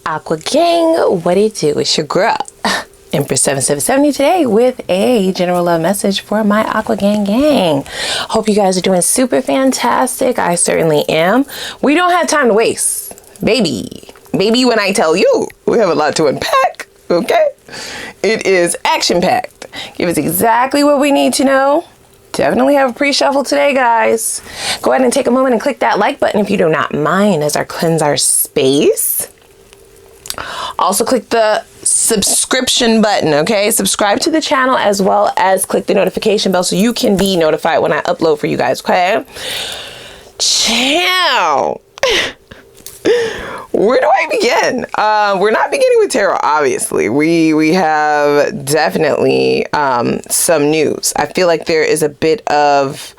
Aqua Gang, what it do? It's your girl, Empress 7770 today with a general love message for my Aqua Gang. Hope you guys are doing super fantastic. I certainly am. We don't have time to waste, baby. Baby, when I tell you, we have a lot to unpack, okay? It is action-packed. Give us exactly what we need to know. Definitely have a pre-shuffle today, guys. Go ahead and take a moment and click that like button if you do not mind as I cleanse our space. Also click the subscription button, okay? Subscribe to the channel as well as click the notification bell so you can be notified when I upload for you guys, okay? Ciao. Where do I begin? We're not beginning with tarot, obviously. We have definitely some news. I feel like there is a bit of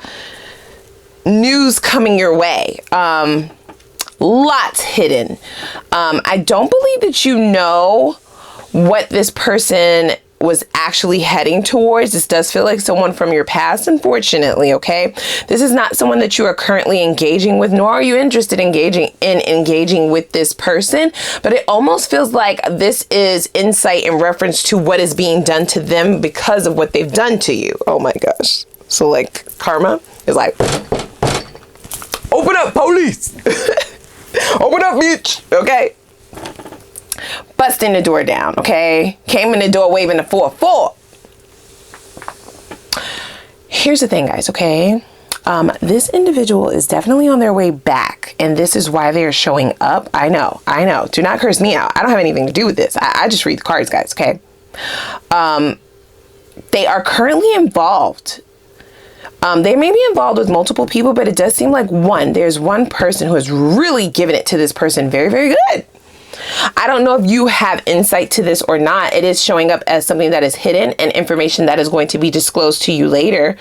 news coming your way. Lots hidden. I don't believe that you know what this person was actually heading towards. This does feel like someone from your past, unfortunately, okay? This is not someone that you are currently engaging with, nor are you interested in engaging with this person, but it almost feels like this is insight in reference to what is being done to them because of what they've done to you. Oh my gosh. So like karma is like, open up, police. Open up, bitch, okay? Busting the door down, okay? Came in the door waving the 4-4. Here's the thing, guys, okay? This individual is definitely on their way back, and this is why they are showing up. I know. Do not curse me out. I don't have anything to do with this. I just read the cards, guys, okay? They are currently involved. They may be involved with multiple people, but it does seem like there's one person who has really given it to this person very, very good. I don't know if you have insight to this or not. It is showing up as something that is hidden and information that is going to be disclosed to you later.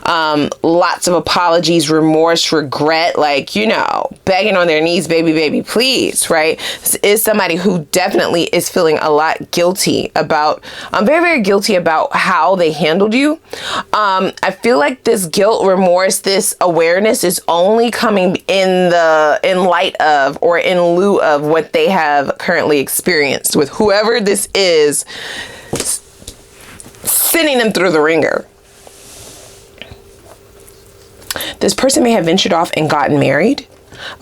Lots of apologies, remorse, regret, like, you know, begging on their knees, baby, please, right? This is somebody who definitely is feeling a lot guilty about, very, very guilty about how they handled you. I feel like this guilt, remorse, this awareness is only coming in light of or in lieu of what they have currently experienced with whoever this is sending them through the ringer. This person may have ventured off and gotten married.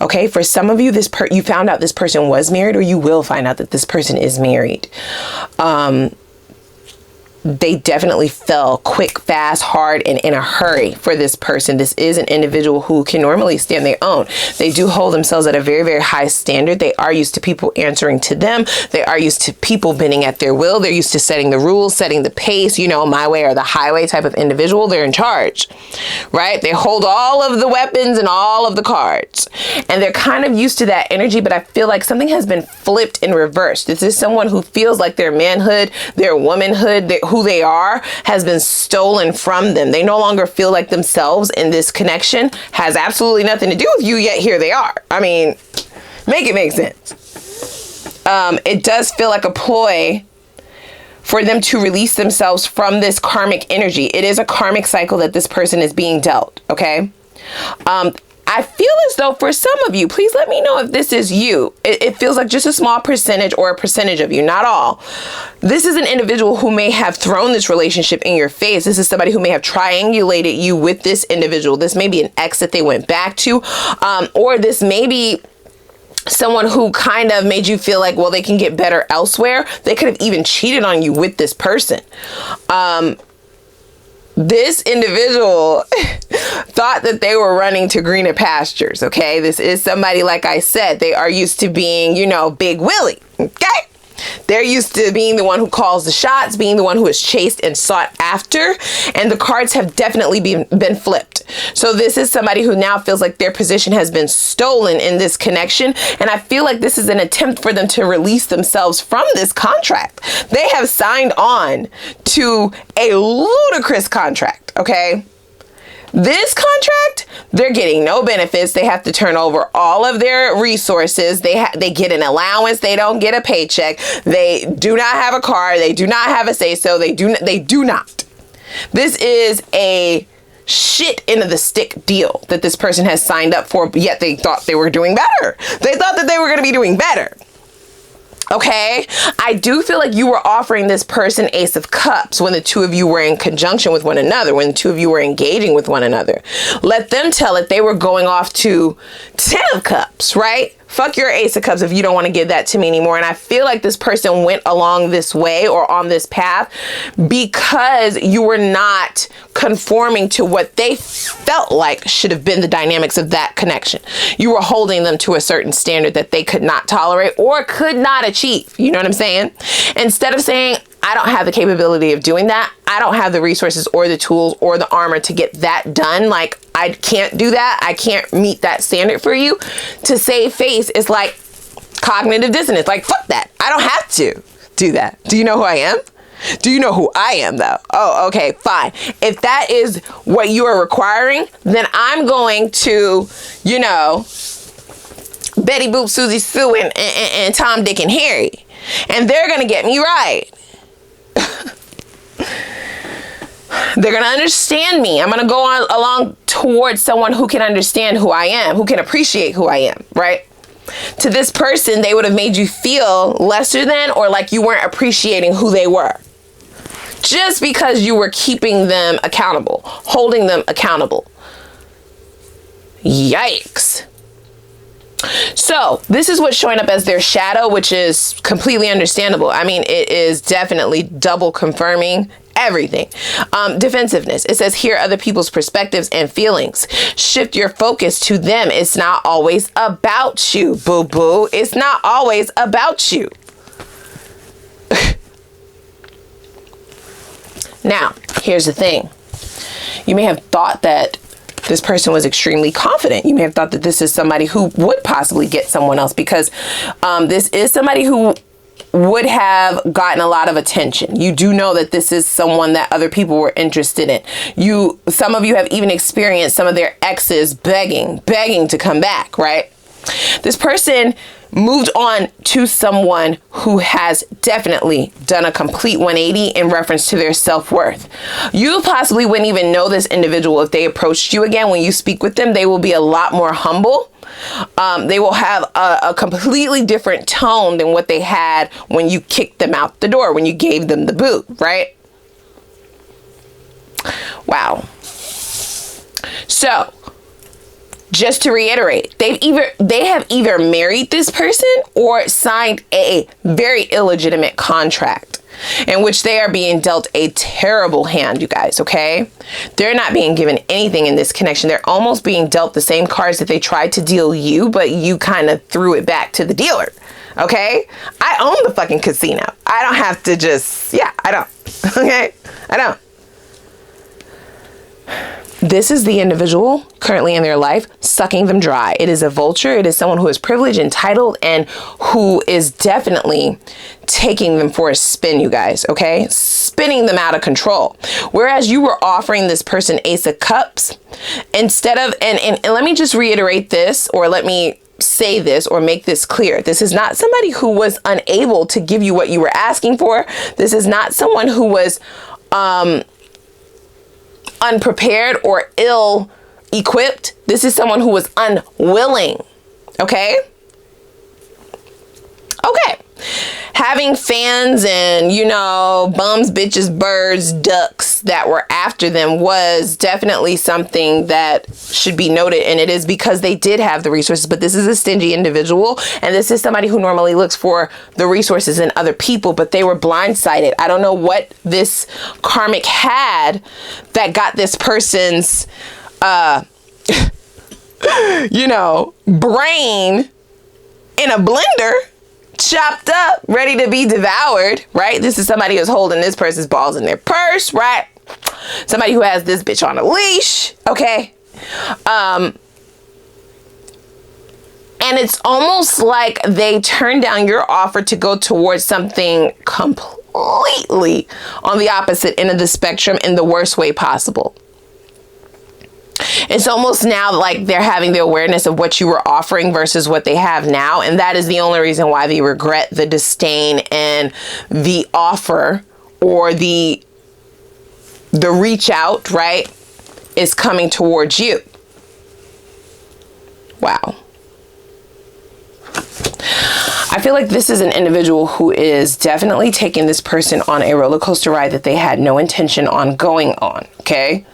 Okay, for some of you, you found out this person was married, or you will find out that this person is married. They definitely fell quick, fast, hard, and in a hurry for this person. This is an individual who can normally stand their own. They do hold themselves at a very, very high standard. They are used to people answering to them. They are used to people bending at their will. They're used to setting the rules, setting the pace, you know, my way or the highway type of individual. They're in charge, right? They hold all of the weapons and all of the cards, and they're kind of used to that energy, but I feel like something has been flipped in reverse. This is someone who feels like their manhood, their womanhood, who they are has been stolen from them. They no longer feel like themselves, and this connection has absolutely nothing to do with you, yet here they are. I mean, make it make sense. It does feel like a ploy for them to release themselves from this karmic energy. It is a karmic cycle that this person is being dealt, okay? I feel as though for some of you, please let me know if this is you. It feels like just a small percentage or a percentage of you, not all. This is an individual who may have thrown this relationship in your face. This is somebody who may have triangulated you with this individual. This may be an ex that they went back to, or this may be someone who kind of made you feel like, well, they can get better elsewhere. They could have even cheated on you with this person. This individual thought that they were running to greener pastures, okay? This is somebody, like I said, they are used to being, you know, Big Willie, okay? They're used to being the one who calls the shots, being the one who is chased and sought after, and the cards have definitely been flipped. So this is somebody who now feels like their position has been stolen in this connection, and I feel like this is an attempt for them to release themselves from this contract. They have signed on to a ludicrous contract, okay? This contract, they're getting no benefits. They have to turn over all of their resources. They get an allowance. They don't get a paycheck. They do not have a car. They do not have a say-so. They do not. This is a shit end of the stick deal that this person has signed up for, yet they thought they were doing better. They thought that they were going to be doing better. Okay, I do feel like you were offering this person Ace of Cups when the two of you were in conjunction with one another, when the two of you were engaging with one another. Let them tell it they were going off to 10 of Cups, right? Fuck your Ace of Cups if you don't want to give that to me anymore. And I feel like this person went along this way or on this path because you were not conforming to what they felt like should have been the dynamics of that connection. You were holding them to a certain standard that they could not tolerate or could not achieve. You know what I'm saying? Instead of saying, I don't have the capability of doing that. I don't have the resources or the tools or the armor to get that done. Like, I can't do that. I can't meet that standard for you. To save face is like cognitive dissonance. Like, fuck that. I don't have to do that. Do you know who I am? Do you know who I am though? Oh, okay, fine. If that is what you are requiring, then I'm going to, you know, Betty Boop, Susie Sue, and Tom, Dick, and Harry. And they're going to get me right. They're going to understand me. I'm going to go on along towards someone who can understand who I am, who can appreciate who I am, right? To this person, they would have made you feel lesser than or like you weren't appreciating who they were. Just because you were keeping them accountable, holding them accountable. Yikes. So this is what's showing up as their shadow, which is completely understandable. I mean, it is definitely double confirming everything. Defensiveness. It says hear other people's perspectives and feelings. Shift your focus to them. It's not always about you, boo-boo. It's not always about you. Now, here's the thing. You may have thought that this person was extremely confident. You may have thought that this is somebody who would possibly get someone else because this is somebody who would have gotten a lot of attention. You do know that this is someone that other people were interested in. Some of you have even experienced some of their exes begging to come back, right? This person moved on to someone who has definitely done a complete 180 in reference to their self-worth. You possibly wouldn't even know this individual if they approached you again. When you speak with them, they will be a lot more humble. They will have a completely different tone than what they had when you kicked them out the door, when you gave them the boot, right? Wow. So, just to reiterate, they have either married this person or signed a very illegitimate contract in which they are being dealt a terrible hand, you guys, okay? They're not being given anything in this connection. They're almost being dealt the same cards that they tried to deal you, but you kind of threw it back to the dealer, okay? I own the fucking casino. I don't have to just, yeah, I don't, okay? I don't. This is the individual currently in their life sucking them dry. It is a vulture. It is someone who is privileged, entitled, and who is definitely taking them for a spin, you guys, okay? Spinning them out of control. Whereas you were offering this person Ace of Cups, instead of, and let me just reiterate this, or let me say this or make this clear. This is not somebody who was unable to give you what you were asking for. This is not someone who was, unprepared or ill equipped. This is someone who was unwilling. Okay. Okay. Having fans and, you know, bums, bitches, birds, ducks that were after them was definitely something that should be noted. And it is because they did have the resources, but this is a stingy individual. And this is somebody who normally looks for the resources in other people, but they were blindsided. I don't know what this karmic had that got this person's, you know, brain in a blender, chopped up, ready to be devoured, right? This is somebody who's holding this person's balls in their purse, right? Somebody who has this bitch on a leash, okay? And it's almost like they turned down your offer to go towards something completely on the opposite end of the spectrum in the worst way possible. It's almost now like they're having the awareness of what you were offering versus what they have now. And that is the only reason why they regret the disdain and the offer or the reach out, right, is coming towards you. Wow. I feel like this is an individual who is definitely taking this person on a roller coaster ride that they had no intention on going on, okay?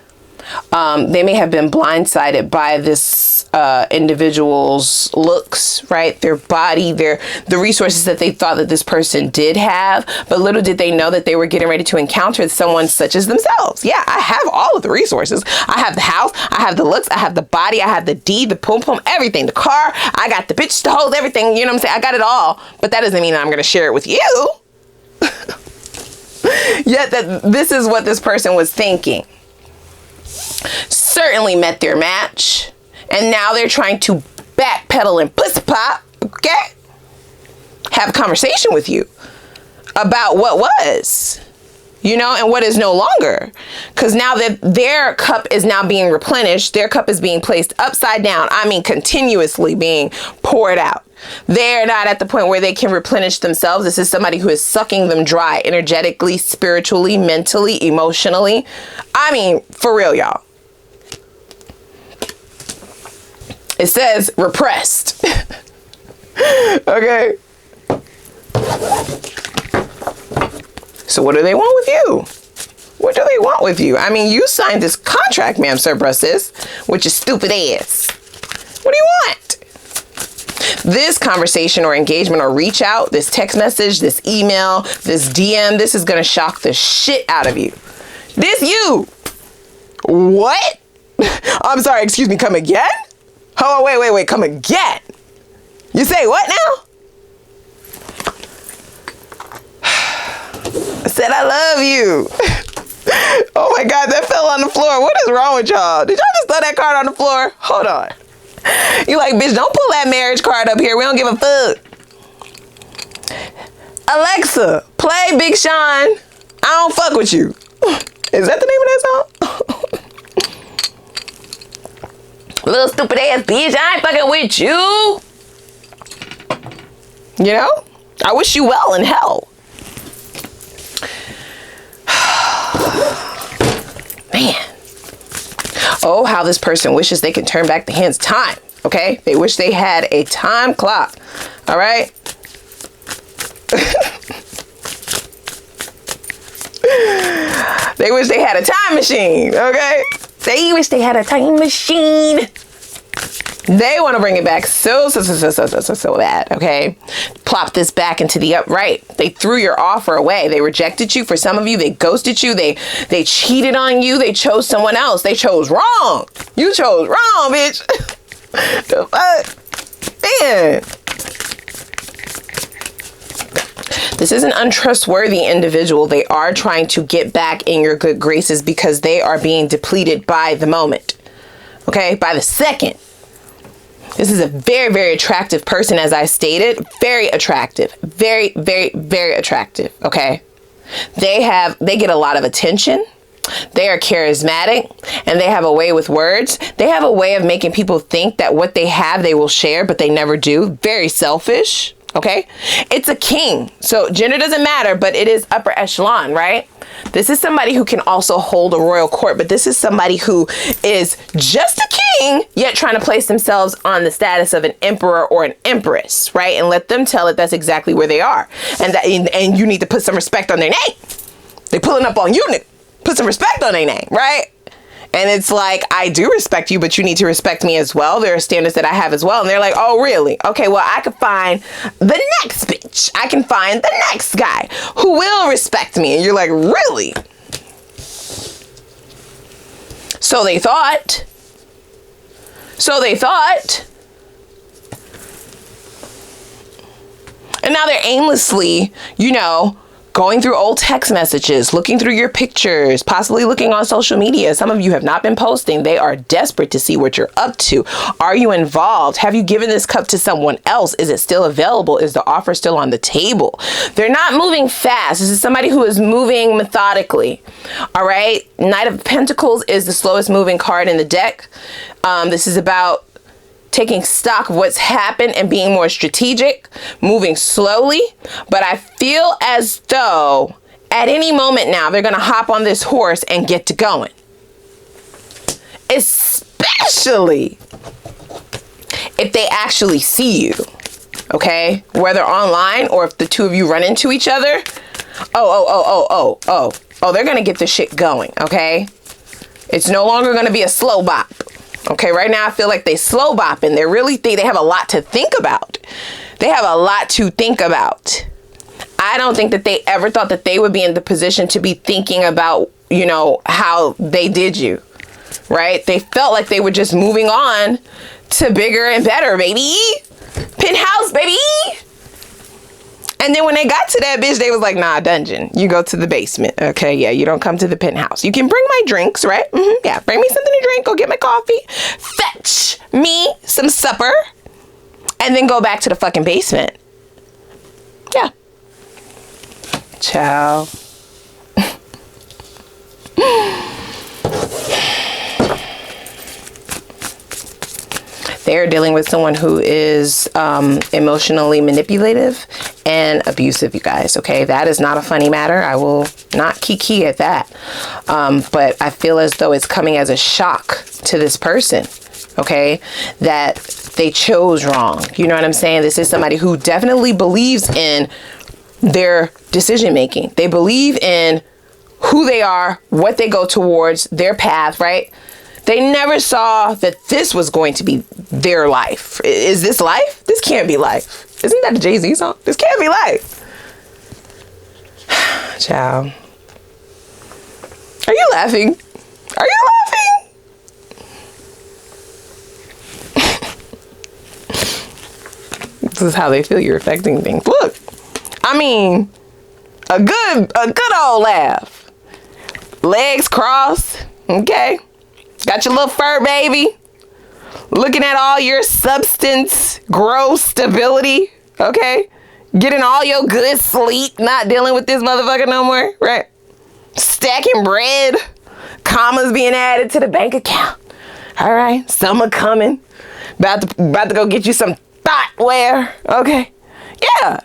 They may have been blindsided by this individual's looks, right? Their body, the resources that they thought that this person did have, but little did they know that they were getting ready to encounter someone such as themselves. Yeah, I have all of the resources. I have the house, I have the looks, I have the body, I have the deed, the pum pum, everything, the car, I got the bitch to hold everything, you know what I'm saying? I got it all, but that doesn't mean that I'm going to share it with you. Yet that this is what this person was thinking. Certainly met their match, and now they're trying to backpedal and pussy pop, okay? Have a conversation with you about what was, you know, and what is no longer. Because now that their cup is now being replenished, their cup is being placed upside down. I mean, continuously being poured out. They're not at the point where they can replenish themselves. This is somebody who is sucking them dry energetically, spiritually, mentally, emotionally. I mean, for real, y'all. It says repressed. Okay. So what do they want with you? What do they want with you? I mean, you signed this contract, ma'am, sir, bruh, sis, with your stupid ass. What do you want? This conversation or engagement or reach out, this text message, this email, this DM, this is going to shock the shit out of you. This you. What? I'm sorry, excuse me, come again? Oh, wait, come again. You say what now? I said I love you. Oh my God, that fell on the floor. What is wrong with y'all? Did y'all just throw that card on the floor? Hold on. You like, bitch, don't pull that marriage card up here. We don't give a fuck. Alexa, play Big Sean. I don't fuck with you. Is that the name of that song? Little stupid ass bitch, I ain't fucking with you. You know? I wish you well in hell. Man. Oh, how this person wishes they could turn back the hands of time. Okay? They wish they had a time clock. All right? They wish they had a time machine. Okay? They wish they had a time machine. They want to bring it back so bad, okay? Plop this back into the upright. They threw your offer away. They rejected you. For some of you, they ghosted you. They cheated on you. They chose someone else. They chose wrong. You chose wrong, bitch. The fuck? Man. This is an untrustworthy individual. They are trying to get back in your good graces because they are being depleted by the moment. Okay? By the second. This is a very, very attractive person, as I stated. Very attractive. Very, very, very attractive. Okay? They get a lot of attention. They are charismatic, and they have a way with words. They have a way of making people think that what they have, they will share, but they never do. Very selfish. Okay? It's a king. So gender doesn't matter, but it is upper echelon, right? This is somebody who can also hold a royal court, but this is somebody who is just a king, yet trying to place themselves on the status of an emperor or an empress, right? And let them tell it that's exactly where they are. And you need to put some respect on their name. They pulling up on you, put some respect on their name, right? And it's like, I do respect you, but you need to respect me as well. There are standards that I have as well. And they're like, oh, really? Okay, well, I could find the next bitch. I can find the next guy who will respect me. And you're like, really? So they thought. And now they're aimlessly, you know, going through old text messages, looking through your pictures, possibly looking on social media. Some of you have not been posting. They are desperate to see what you're up to. Are you involved? Have you given this cup to someone else? Is it still available? Is the offer still on the table? They're not moving fast. This is somebody who is moving methodically. All right. Knight of Pentacles is the slowest moving card in the deck. This is about taking stock of what's happened and being more strategic, moving slowly. But I feel as though at any moment now, they're going to hop on this horse and get to going. Especially if they actually see you. okay? Whether online or if the two of you run into each other, they're gonna get this shit going, okay? It's no longer gonna be a slow bop, okay? Right now I feel like they slow bopping. They really think they have a lot to think about. They have a lot to think about. I don't think that they ever thought that they would be in the position to be thinking about, you know, how they did you, right? They felt like they were just moving on to bigger and better, baby. Penthouse, baby. And then when they got to that bitch, they was like, nah, dungeon. You go to the basement. Okay, yeah, you don't come to the penthouse. You can bring my drinks, right? Yeah, bring me something to drink. Go get my coffee. Fetch me some supper. And then go back to the fucking basement. Yeah. Ciao. They're dealing with someone who is emotionally manipulative and abusive, you guys. Okay, that is not a funny matter. I will not kiki at that. But I feel as though it's coming as a shock to this person. Okay, that they chose wrong. You know what I'm saying? This is somebody who definitely believes in their decision making. They believe in who they are, what they go towards, their path, right? They never saw that this was going to be their life. Is this life? This can't be life. Isn't that a Jay-Z song? This can't be life. Ciao. Are you laughing? Are you laughing? This is how they feel you're affecting things. Look, I mean, a good old laugh. Legs crossed, okay? Got your little fur baby. Looking at all your substance, growth, stability, okay? Getting all your good sleep, not dealing with this motherfucker no more, right? Stacking bread, commas being added to the bank account. All right, summer coming. About to go get you some thought wear, okay? Yeah.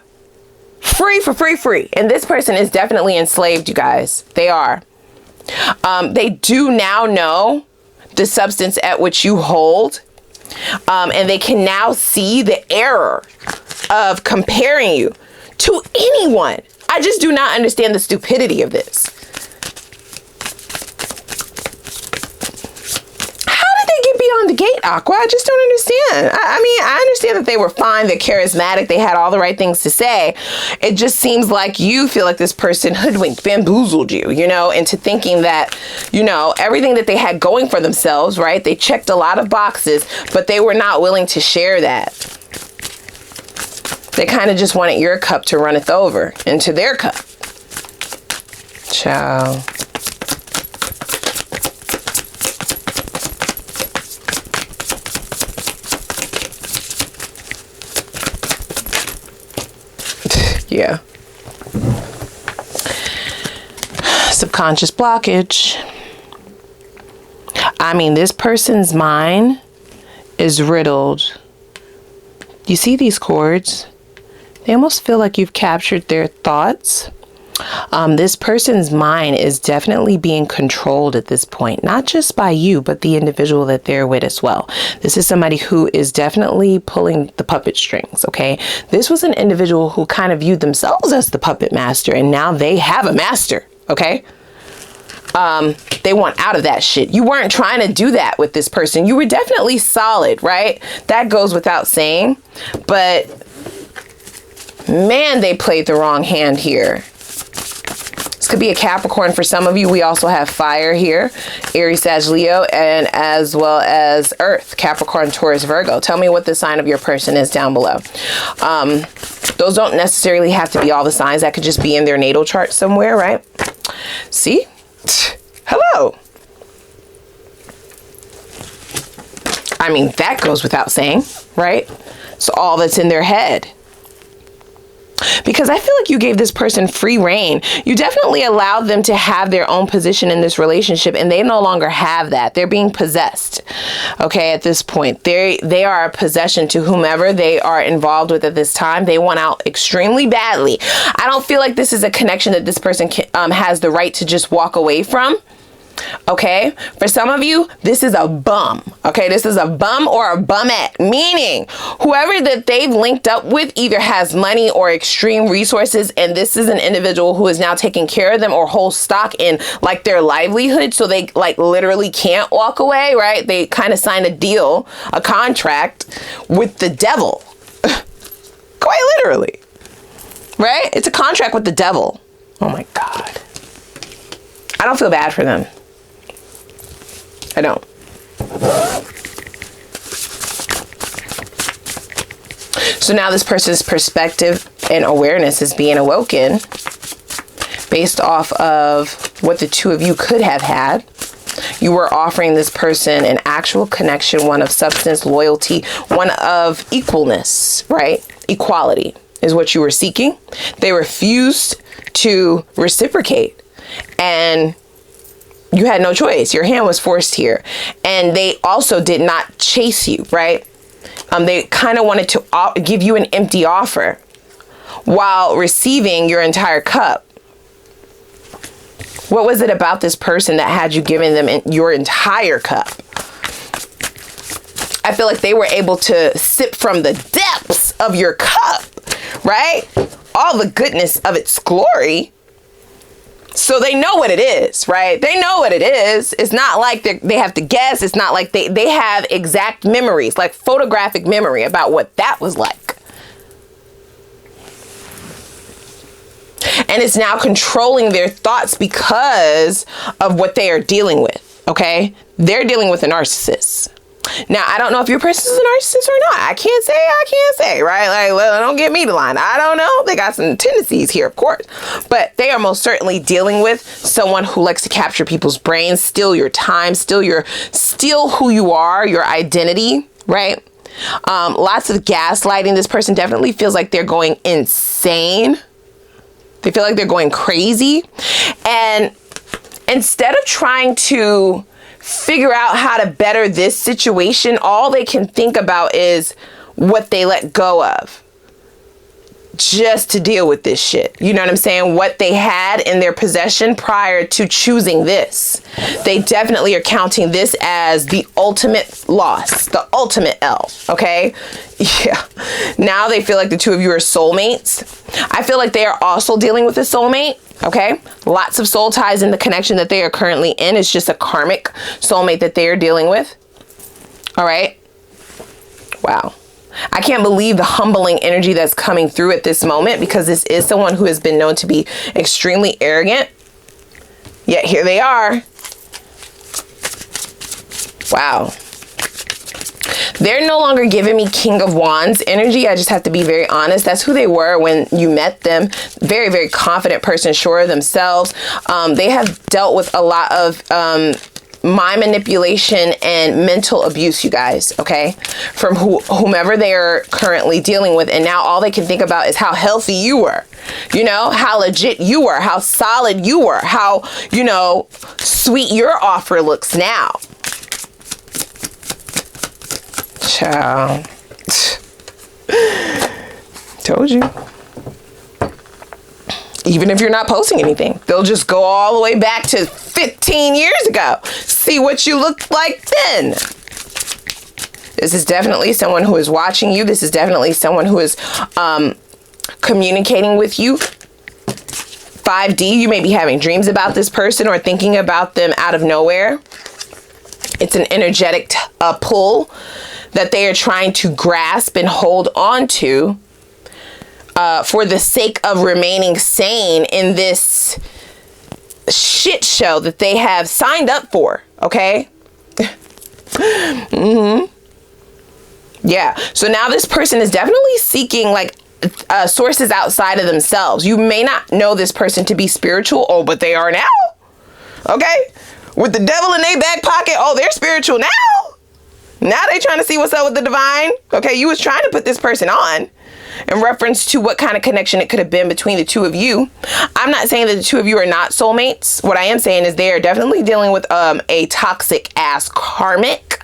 Free for free. And this person is definitely enslaved, you guys. They are. They do now know the substance at which you hold. And they can now see the error of comparing you to anyone. I just do not understand the stupidity of this. Get beyond the gate, Aqua. I just don't understand. I mean, I understand that they were fine, they're charismatic, they had all the right things to say. It just seems like you feel like this person hoodwinked, bamboozled you, you know, into thinking that, you know, everything that they had going for themselves, right? They checked a lot of boxes, but they were not willing to share that. They kind of just wanted your cup to runneth over into their cup. Ciao. Yeah. Subconscious blockage. I mean, this person's mind is riddled. You see these cords? They almost feel like you've captured their thoughts. This person's mind is definitely being controlled at this point, not just by you, but the individual that they're with as well. This is somebody who is definitely pulling the puppet strings, okay? This was an individual who kind of viewed themselves as the puppet master, and now they have a master, okay? They want out of that shit. You weren't trying to do that with this person. You were definitely solid, right? That goes without saying, but man, they played the wrong hand here. This could be a Capricorn for some of you. We also have fire here, Aries, Sag, Leo, and as well as Earth, Capricorn, Taurus, Virgo. Tell me what the sign of your person is down below. Those don't necessarily have to be all the signs. That could just be in their natal chart somewhere, right? See? Hello. I mean, that goes without saying, right? So all that's in their head. Because I feel like you gave this person free reign. You definitely allowed them to have their own position in this relationship, and they no longer have that. They're being possessed. Okay, at this point, they are a possession to whomever they are involved with at this time. They want out extremely badly. I don't feel like this is a connection that this person has the right to just walk away from. Okay, for some of you, this is a bum. Okay, this is a bum or a bumette, meaning whoever that they've linked up with either has money or extreme resources, and this is an individual who is now taking care of them or holds stock in like their livelihood, so they like literally can't walk away, right? They kind of signed a deal, a contract with the devil, quite literally, right? It's a contract with the devil. Oh my God. I don't feel bad for them. I don't. So now this person's perspective and awareness is being awoken based off of what the two of you could have had. You were offering this person an actual connection, one of substance, loyalty, one of equalness, right? Equality is what you were seeking. They refused to reciprocate, and you had no choice. Your hand was forced here. And they also did not chase you, right? They kind of wanted to give you an empty offer while receiving your entire cup. What was it about this person that had you giving them your entire cup? I feel like they were able to sip from the depths of your cup, right? All the goodness of its glory. So they know what it is, right? They know what it is. It's not like they have to guess. It's not like they have exact memories, like photographic memory about what that was like. And it's now controlling their thoughts because of what they are dealing with, okay? They're dealing with a narcissist. Now, I don't know if your person is a narcissist or not. I can't say, right? Like, well, don't get me to line. I don't know. They got some tendencies here, of course. But they are most certainly dealing with someone who likes to capture people's brains, steal your time, steal who you are, your identity, right? Lots of gaslighting. This person definitely feels like they're going insane. They feel like they're going crazy. And instead of trying to figure out how to better this situation, all they can think about is what they let go of just to deal with this shit. You know what I'm saying? What they had in their possession prior to choosing this. They definitely are counting this as the ultimate loss, the ultimate L, okay? Yeah. Now they feel like the two of you are soulmates. I feel like they are also dealing with a soulmate. Okay, lots of soul ties in the connection that they are currently in. It's just a karmic soulmate that they are dealing with. All right. Wow. I can't believe the humbling energy that's coming through at this moment, because this is someone who has been known to be extremely arrogant. Yet here they are. Wow. They're no longer giving me King of Wands energy. I just have to be very honest. That's who they were when you met them. Very, very confident person, sure of themselves. They have dealt with a lot of mind manipulation and mental abuse, you guys, okay? From whomever they are currently dealing with. And now all they can think about is how healthy you were. You know, how legit you were, how solid you were, how, you know, sweet your offer looks now. Child. Told you. Even if you're not posting anything, they'll just go all the way back to 15 years ago. See what you looked like then. This is definitely someone who is watching you. This is definitely someone who is communicating with you. 5D, you may be having dreams about this person or thinking about them out of nowhere. It's an energetic pull that they are trying to grasp and hold on to for the sake of remaining sane in this shit show that they have signed up for, okay? Yeah, so now this person is definitely seeking like sources outside of themselves. You may not know this person to be spiritual, oh, but they are now, okay? With the devil in their back pocket, oh, they're spiritual now. Now they trying to see what's up with the divine. Okay, you was trying to put this person on in reference to what kind of connection it could have been between the two of you. I'm not saying that the two of you are not soulmates. What I am saying is they are definitely dealing with a toxic ass karmic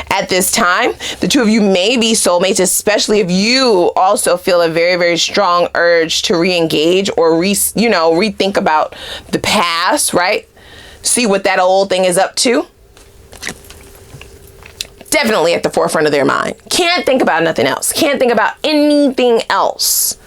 at this time. The two of you may be soulmates, especially if you also feel a very, very strong urge to re-engage or rethink about the past, right? see what that old thing is up to. Definitely at the forefront of their mind. Can't think about nothing else. Can't think about anything else.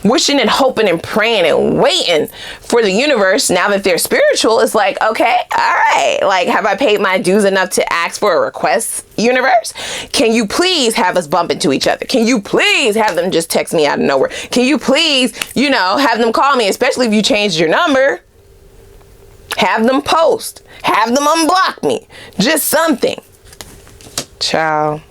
Wishing and hoping and praying and waiting for the universe. Now that they're spiritual, it's like, okay, all right. Like, have I paid my dues enough to ask for a request, universe? Can you please have us bump into each other? Can you please have them just text me out of nowhere? Can you please, you know, have them call me, especially if you changed your number? Have them post. Have them unblock me. Just something. Ciao.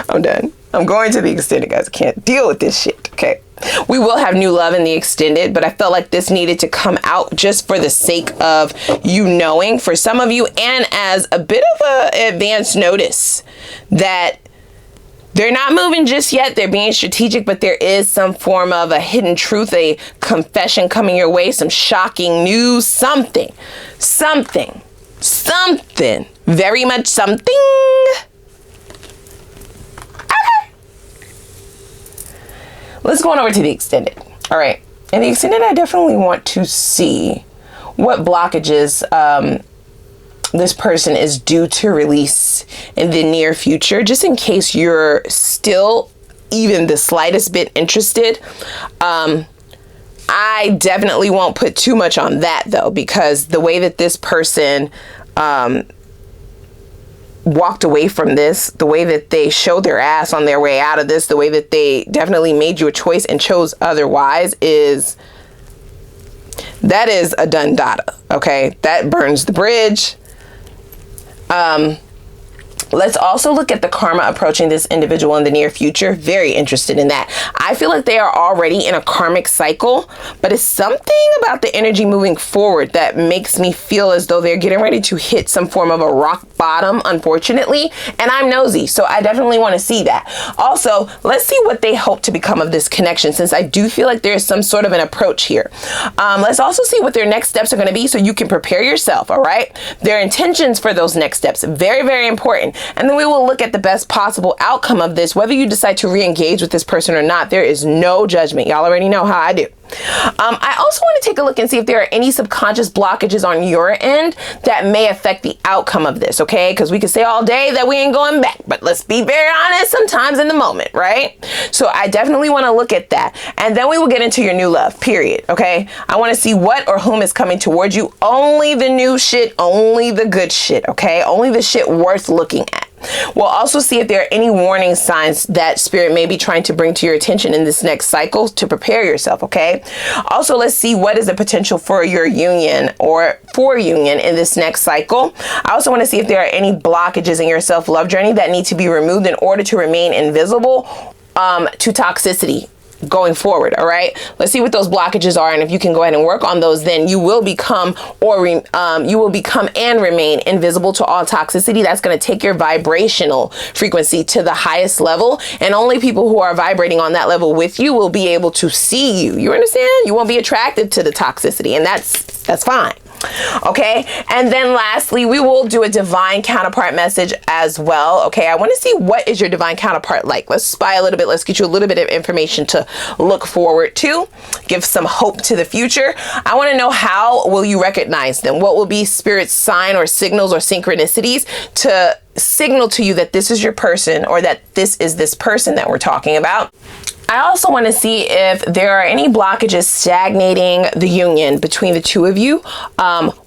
I'm done. I'm going to the extended, guys. I can't deal with this shit. Okay. We will have new love in the extended, but I felt like this needed to come out just for the sake of you knowing, for some of you, and as a bit of a advance notice that they're not moving just yet. They're being strategic, but there is some form of a hidden truth, a confession coming your way, some shocking news, something, very much something. Let's go on over to the extended. All right. In the extended, I definitely want to see what blockages this person is due to release in the near future, just in case you're still even the slightest bit interested. I definitely won't put too much on that, though, because the way that this person walked away from this, the way that they showed their ass on their way out of this, the way that they definitely made you a choice and chose otherwise, that is a done data. Okay, that burns the bridge. Let's also look at the karma approaching this individual in the near future. Very interested in that. I feel like they are already in a karmic cycle, but it's something about the energy moving forward that makes me feel as though they're getting ready to hit some form of a rock bottom, unfortunately. And I'm nosy, so I definitely want to see that. Also, let's see what they hope to become of this connection, since I do feel like there's some sort of an approach here. Let's also see what their next steps are going to be so you can prepare yourself, all right? Their intentions for those next steps, very, very important. And then we will look at the best possible outcome of this, whether you decide to re-engage with this person or not. There is no judgment. Y'all already know how I do. I also want to take a look and see if there are any subconscious blockages on your end that may affect the outcome of this, okay? Because we can say all day that we ain't going back, but let's be very honest, sometimes in the moment, right? So I definitely want to look at that. And then we will get into your new love, period, okay? I want to see what or whom is coming towards you. Only the new shit, only the good shit, okay? Only the shit worth looking at. We'll also see if there are any warning signs that spirit may be trying to bring to your attention in this next cycle to prepare yourself, okay? Also, let's see what is the potential for your union or for union in this next cycle. I also want to see if there are any blockages in your self-love journey that need to be removed in order to remain invisible to toxicity going forward. All right, let's see what those blockages are, and if you can go ahead and work on those, then you will become and remain invisible to all toxicity. That's going to take your vibrational frequency to the highest level, and only people who are vibrating on that level with you will be able to see you. You understand? You won't be attracted to the toxicity, and that's fine. Okay, and then lastly, we will do a divine counterpart message as well. Okay, I want to see what is your divine counterpart like. Let's spy a little bit. Let's get you a little bit of information to look forward to, give some hope to the future. I want to know, how will you recognize them? What will be spirit's sign or signals or synchronicities to signal to you that this is your person, or that this is this person that we're talking about? I also want to see if there are any blockages stagnating the union between the two of you.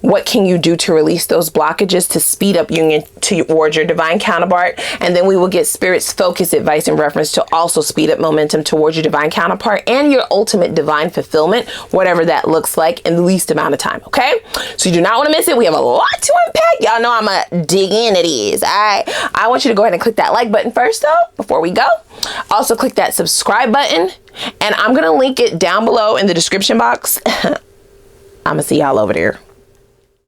What can you do to release those blockages to speed up union towards your divine counterpart? And then we will get spirit's focus advice in reference to also speed up momentum towards your divine counterpart and your ultimate divine fulfillment, whatever that looks like, in the least amount of time. Okay, so you do not want to miss it. We have a lot to unpack. Y'all know I'm a dig in. It is. I want you to go ahead and click that like button first, though, before we go. Also click that subscribe button, and I'm gonna link it down below in the description box. I'm gonna see y'all over there.